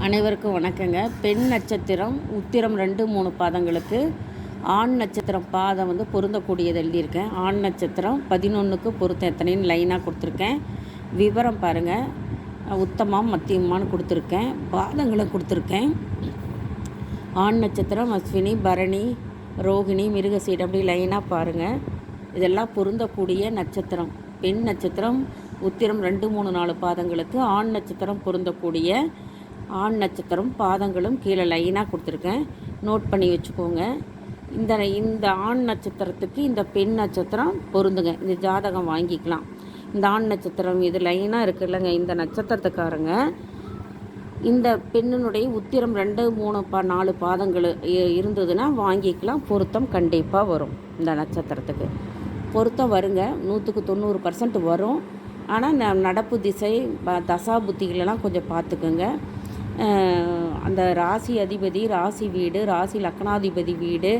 அனைவருக்கும் வணக்கங்க. பெண் நட்சத்திரம் உத்திரம் 2-3 பாதங்களுக்கு, ஆண் நட்சத்திரம் பாதம் பொருந்தக்கூடியது எழுதியிருக்கேன். ஆண் நட்சத்திரம் 11க்கு பொருத்தம் எத்தனைன்னு லைனாக கொடுத்துருக்கேன். விவரம் பாருங்கள். உத்தமம் மத்தியமானு கொடுத்துருக்கேன். பாதங்களை கொடுத்துருக்கேன். ஆண் நட்சத்திரம் அஸ்வினி, பரணி, ரோகிணி, மிருகசீடம் அப்படி லைனாக பாருங்கள். இதெல்லாம் பொருந்தக்கூடிய நட்சத்திரம். பெண் நட்சத்திரம் உத்திரம் 2, 3, 4 பாதங்களுக்கு, ஆண் நட்சத்திரம் பொருந்தக்கூடிய ஆண் நட்சத்திரம் பாதங்களும் கீழே லைனாக கொடுத்துருக்கேன். நோட் பண்ணி வச்சுக்கோங்க. இந்த ஆண் நட்சத்திரத்துக்கு இந்த பெண் நட்சத்திரம் பொருந்துங்க. இந்த ஜாதகம் வாங்கிக்கலாம். இந்த ஆண் நட்சத்திரம் இது லைனாக இருக்குது இல்லைங்க, இந்த நட்சத்திரத்துக்காரங்க இந்த பெண்ணினுடைய உத்திரம் 2, 3, 4 பாதங்கள் இருந்ததுன்னா வாங்கிக்கலாம். பொருத்தம் கண்டிப்பாக வரும். இந்த நட்சத்திரத்துக்கு பொருத்தம் வருங்க. 100க்கு 90% வரும். ஆனால் நடப்பு திசை தசா புத்திகளெல்லாம் கொஞ்சம் பார்த்துக்குங்க. அந்த ராசி அதிபதி, ராசி வீடு, ராசி லக்னாதிபதி வீடு,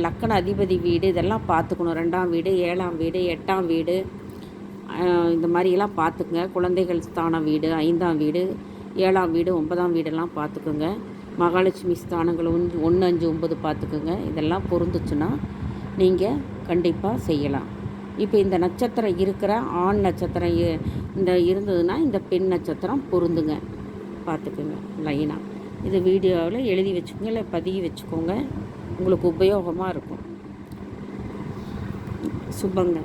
லக்கண அதிபதி வீடு இதெல்லாம் பார்த்துக்கணும். 2ஆம் வீடு, 7ஆம் வீடு, 8ஆம் வீடு இந்த மாதிரியெல்லாம் பார்த்துக்குங்க. குழந்தைகள் ஸ்தான வீடு, 5ஆம் வீடு, 7ஆம் வீடு, 9ஆம் வீடெல்லாம் பார்த்துக்குங்க. மகாலட்சுமி ஸ்தானங்கள் 1, 5, 9 பார்த்துக்குங்க. இதெல்லாம் பொருந்துச்சுன்னா நீங்கள் கண்டிப்பாக செய்யலாம். இப்போ இந்த நட்சத்திரம் இருக்கிற ஆண் நட்சத்திரம் இந்த இருந்ததுன்னா இந்த பெண் நட்சத்திரம் பொருந்துங்க. பார்த்துக்குங்க லைனாக. இது வீடியோவில் எழுதி வச்சுக்கோங்க, இல்லை பதிய வச்சுக்கோங்க. உங்களுக்கு உபயோகமாக இருக்கும். சுபங்க.